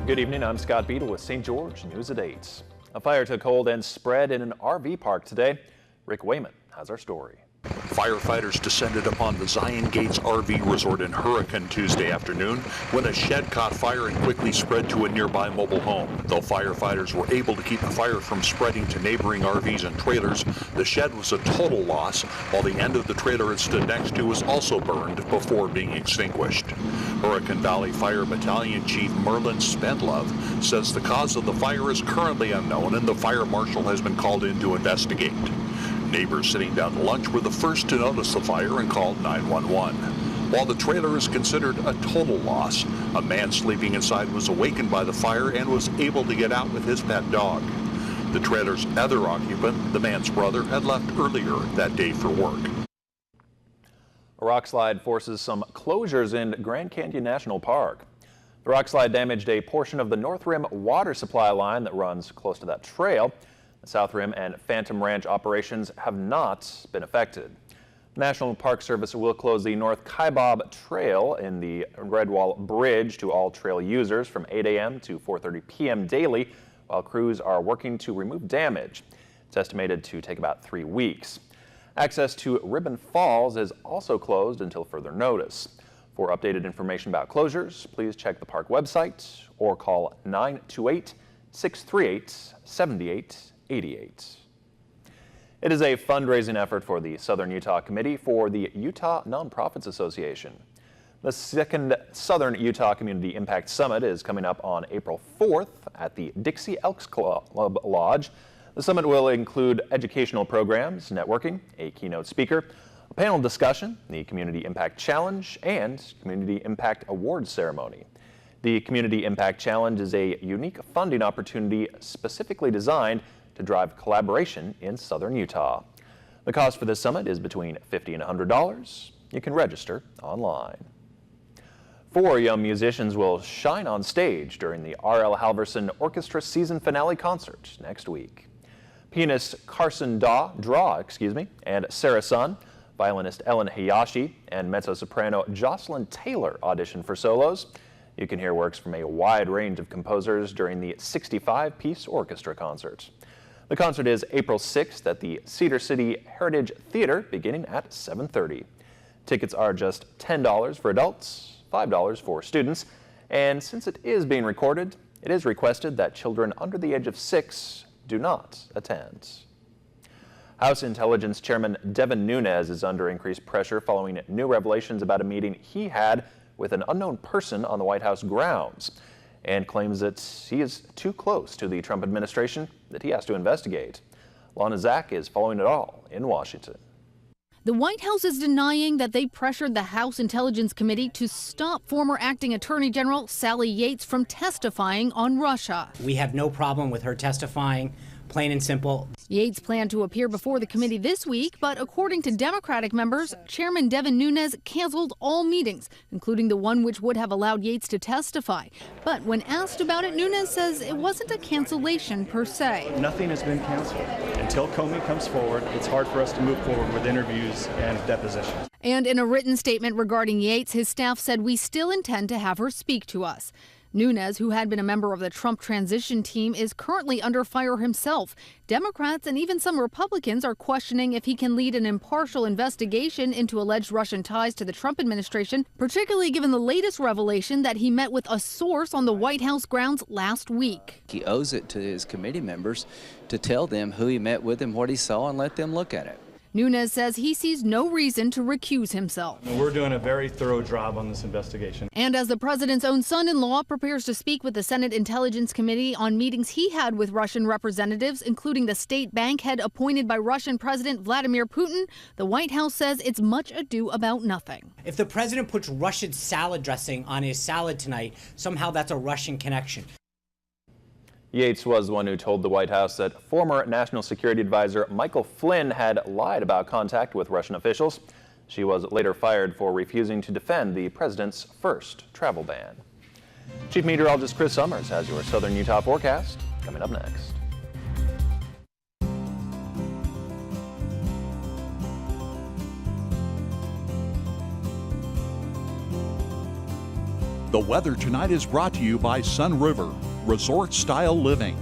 Good evening, I'm Scott Beadle with St. George News at 8. A fire took hold and spread in an RV park today. Rick Wayman has our story. Firefighters descended upon the Zion Gates RV resort in Hurricane Tuesday afternoon when a shed caught fire and quickly spread to a nearby mobile home. Though firefighters were able to keep the fire from spreading to neighboring RVs and trailers, the shed was a total loss, while the end of the trailer it stood next to was also burned before being extinguished. Hurricane Valley Fire Battalion Chief Merlin Spendlove says the cause of the fire is currently unknown and the fire marshal has been called in to investigate. Neighbors sitting down to lunch were the first to notice the fire and called 911. While the trailer is considered a total loss, a man sleeping inside was awakened by the fire and was able to get out with his pet dog. The trailer's other occupant, the man's brother, had left earlier that day for work. A rock slide forces some closures in Grand Canyon National Park. The rock slide damaged a portion of the North Rim water supply line that runs close to that trail. The South Rim and Phantom Ranch operations have not been affected. The National Park Service will close the North Kaibab Trail in the Redwall Bridge to all trail users from 8 a.m. to 4:30 p.m. daily, while crews are working to remove damage. It's estimated to take about 3 weeks. Access to Ribbon Falls is also closed until further notice. For updated information about closures, please check the park website or call 928-638-7888. It is a fundraising effort for the Southern Utah Committee for the Utah Nonprofits Association. The second Southern Utah Community Impact Summit is coming up on April 4th at the Dixie Elks Club Lodge. The summit will include educational programs, networking, a keynote speaker, a panel discussion, the Community Impact Challenge, and Community Impact Awards ceremony. The Community Impact Challenge is a unique funding opportunity specifically designed to drive collaboration in Southern Utah. The cost for this summit is between $50 and $100. You can register online. 4 young musicians will shine on stage during the R.L. Halverson Orchestra season finale concert next week. Pianist Carson Draw, and Sarah Sun, violinist Ellen Hayashi, and mezzo-soprano Jocelyn Taylor audition for solos. You can hear works from a wide range of composers during the 65-piece orchestra concert. The concert is April 6th at the Cedar City Heritage Theater beginning at 7:30. Tickets are just $10 for adults, $5 for students, and since it is being recorded, it is requested that children under the age of 6 do not attend. House Intelligence Chairman Devin Nunes is under increased pressure following new revelations about a meeting he had with an unknown person on the White House grounds, and claims that he is too close to the Trump administration that he has to investigate. Lana Zach is following it all in Washington. The White House is denying that they pressured the House Intelligence Committee to stop former acting Attorney General Sally Yates from testifying on Russia. We have no problem with her testifying, plain and simple. Yates planned to appear before the committee this week, but according to Democratic members, Chairman Devin Nunes canceled all meetings, including the one which would have allowed Yates to testify. But when asked about it, Nunes says it wasn't a cancellation per se. Nothing has been canceled. Until Comey comes forward, it's hard for us to move forward with interviews and depositions. And in a written statement regarding Yates, his staff said, "We still intend to have her speak to us." Nunes, who had been a member of the Trump transition team, is currently under fire himself. Democrats and even some Republicans are questioning if he can lead an impartial investigation into alleged Russian ties to the Trump administration, particularly given the latest revelation that he met with a source on the White House grounds last week. He owes it to his committee members to tell them who he met with and what he saw and let them look at it. Nunes says he sees no reason to recuse himself. We're doing a very thorough job on this investigation. And as the president's own son-in-law prepares to speak with the Senate Intelligence Committee on meetings he had with Russian representatives, including the state bank head appointed by Russian President Vladimir Putin, the White House says it's much ado about nothing. If the president puts Russian salad dressing on his salad tonight, somehow that's a Russian connection. Yates was the one who told the White House that former National Security Advisor Michael Flynn had lied about contact with Russian officials. She was later fired for refusing to defend the president's first travel ban. Chief Meteorologist Chris Summers has your Southern Utah forecast coming up next. The weather tonight is brought to you by Sun River, resort-style living.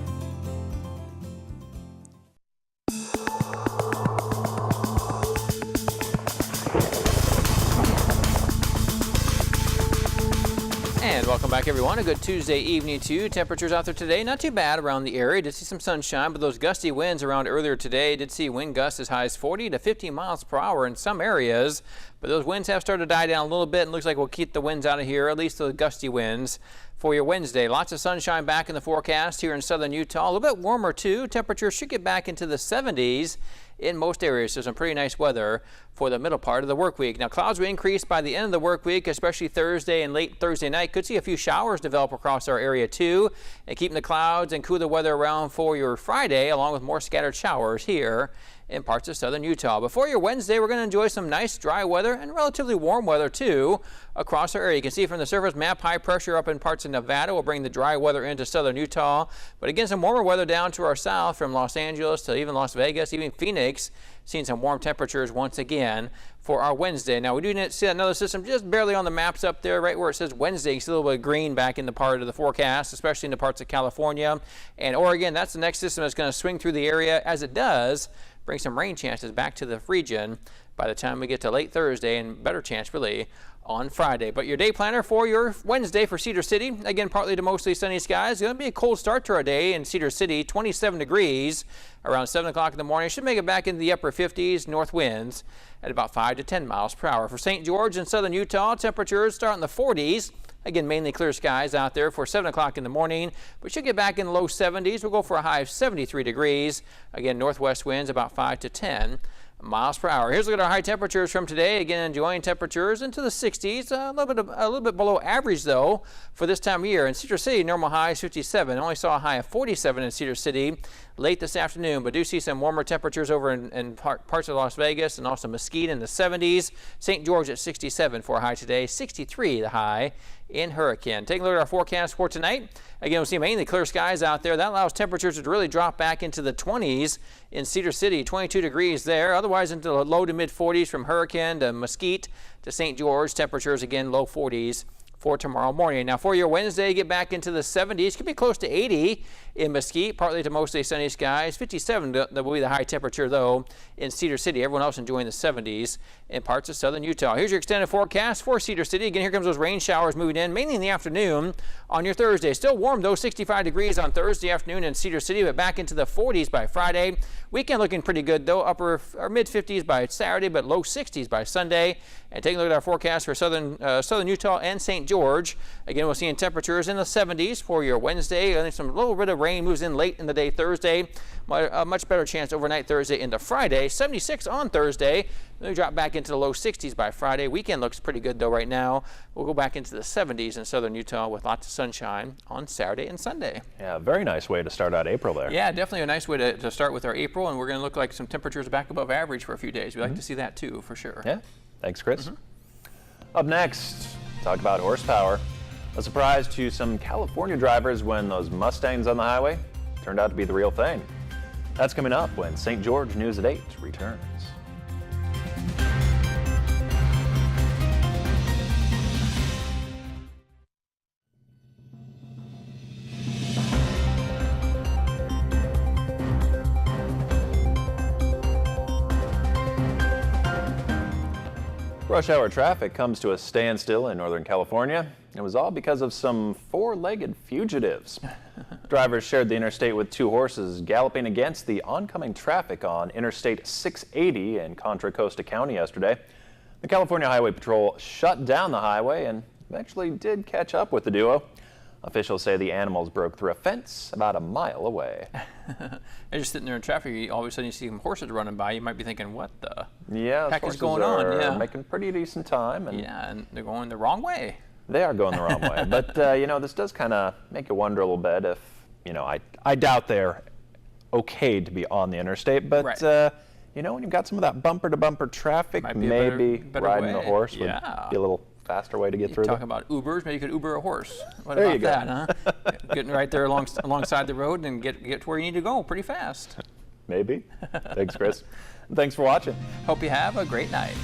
And welcome back, everyone. A good Tuesday evening to you. Temperatures out there today, not too bad around the area. Did see some sunshine, but those gusty winds around earlier today did see wind gusts as high as 40 to 50 miles per hour in some areas. But those winds have started to die down a little bit, and looks like we'll keep the winds out of here, at least the gusty winds, for your Wednesday. Lots of sunshine back in the forecast here in southern Utah. A little bit warmer, too. Temperatures should get back into the 70s in most areas. So some pretty nice weather for the middle part of the work week. Now, clouds will increase by the end of the work week, especially Thursday and late Thursday night. Could see a few showers develop across our area, too, and keeping the clouds and cooler weather around for your Friday, along with more scattered showers here in parts of southern Utah. Before your Wednesday, we're going to enjoy some nice dry weather and relatively warm weather, too, across our area. You can see from the surface map, high pressure up in parts of Nevada will bring the dry weather into southern Utah. But again, some warmer weather down to our south from Los Angeles to even Las Vegas, even Phoenix, seeing some warm temperatures once again for our Wednesday. Now, we do see another system just barely on the maps up there, right where it says Wednesday. You see a little bit of green back in the part of the forecast, especially in the parts of California and Oregon. That's the next system that's going to swing through the area. As it does, bring some rain chances back to the region by the time we get to late Thursday, and better chance really on Friday. But your day planner for your Wednesday for Cedar City, again, partly to mostly sunny skies. It's going to be a cold start to our day in Cedar City, 27 degrees around 7 o'clock in the morning. Should make it back into the upper 50s, north winds at about 5 to 10 miles per hour. For St. George in southern Utah, temperatures start in the 40s. Again, mainly clear skies out there for 7 o'clock in the morning. We should get back in the low 70s. We'll go for a high of 73 degrees. Again, northwest winds about 5 to 10 miles per hour. Here's a look at our high temperatures from today. Again, enjoying temperatures into the 60s. A little bit below average, though, for this time of year. In Cedar City, normal high is 57. Only saw a high of 47 in Cedar City late this afternoon, but do see some warmer temperatures over in parts of Las Vegas and also Mesquite in the 70s. St. George at 67 for a high today, 63 the high in Hurricane. Taking a look at our forecast for tonight. Again, we'll see mainly clear skies out there. That allows temperatures to really drop back into the 20s in Cedar City, 22 degrees there. Otherwise, into the low to mid 40s from Hurricane to Mesquite to St. George. Temperatures again low 40s for tomorrow morning. Now, for your Wednesday, get back into the 70s. Could be close to 80 in Mesquite, partly to mostly sunny skies. 57 that will be the high temperature, though, in Cedar City. Everyone else enjoying the 70s in parts of southern Utah. Here's your extended forecast for Cedar City. Again, here comes those rain showers moving in, mainly in the afternoon on your Thursday. Still warm, though, 65 degrees on Thursday afternoon in Cedar City, but back into the 40s by Friday. Weekend looking pretty good, though, upper or mid 50s by Saturday, but low 60s by Sunday. And taking a look at our forecast for southern Utah and St. George. Again, we're seeing temperatures in the 70s for your Wednesday. I think some little bit of rain moves in late in the day Thursday. A much better chance overnight Thursday into Friday. 76 on Thursday. Then we drop back into the low 60s by Friday. Weekend looks pretty good, though, right now. We'll go back into the 70s in southern Utah with lots of sunshine on Saturday and Sunday. Yeah, very nice way to start out April there. Yeah, definitely a nice way to start with our April, and we're going to look like some temperatures back above average for a few days. We like to see that, too, for sure. Yeah. Thanks, Chris. Up next, talk about horsepower. A surprise to some California drivers when those Mustangs on the highway turned out to be the real thing. That's coming up when St. George News at 8 returns. Rush hour traffic comes to a standstill in Northern California. It was all because of some four-legged fugitives. Drivers shared the interstate with two horses galloping against the oncoming traffic on Interstate 680 in Contra Costa County yesterday. The California Highway Patrol shut down the highway and eventually did catch up with the duo. Officials say the animals broke through a fence about a mile away. They're just sitting there in traffic. All of a sudden, you see some horses running by. You might be thinking, "What the heck is going on?" Yeah, making pretty decent time. And yeah, and they're going the wrong way. They are going the wrong way. But you know, this does kind of make you wonder a little bit if, you know, I doubt they're okay to be on the interstate. But right. You know, when you've got some of that bumper-to-bumper traffic, maybe better riding way. a horse would be a little faster way to get through. Talking about Ubers, maybe you could Uber a horse. What there about you go. that, huh? Getting right there alongside the road and get to where you need to go pretty fast. Maybe. Thanks, Chris. Thanks for watching. Hope you have a great night.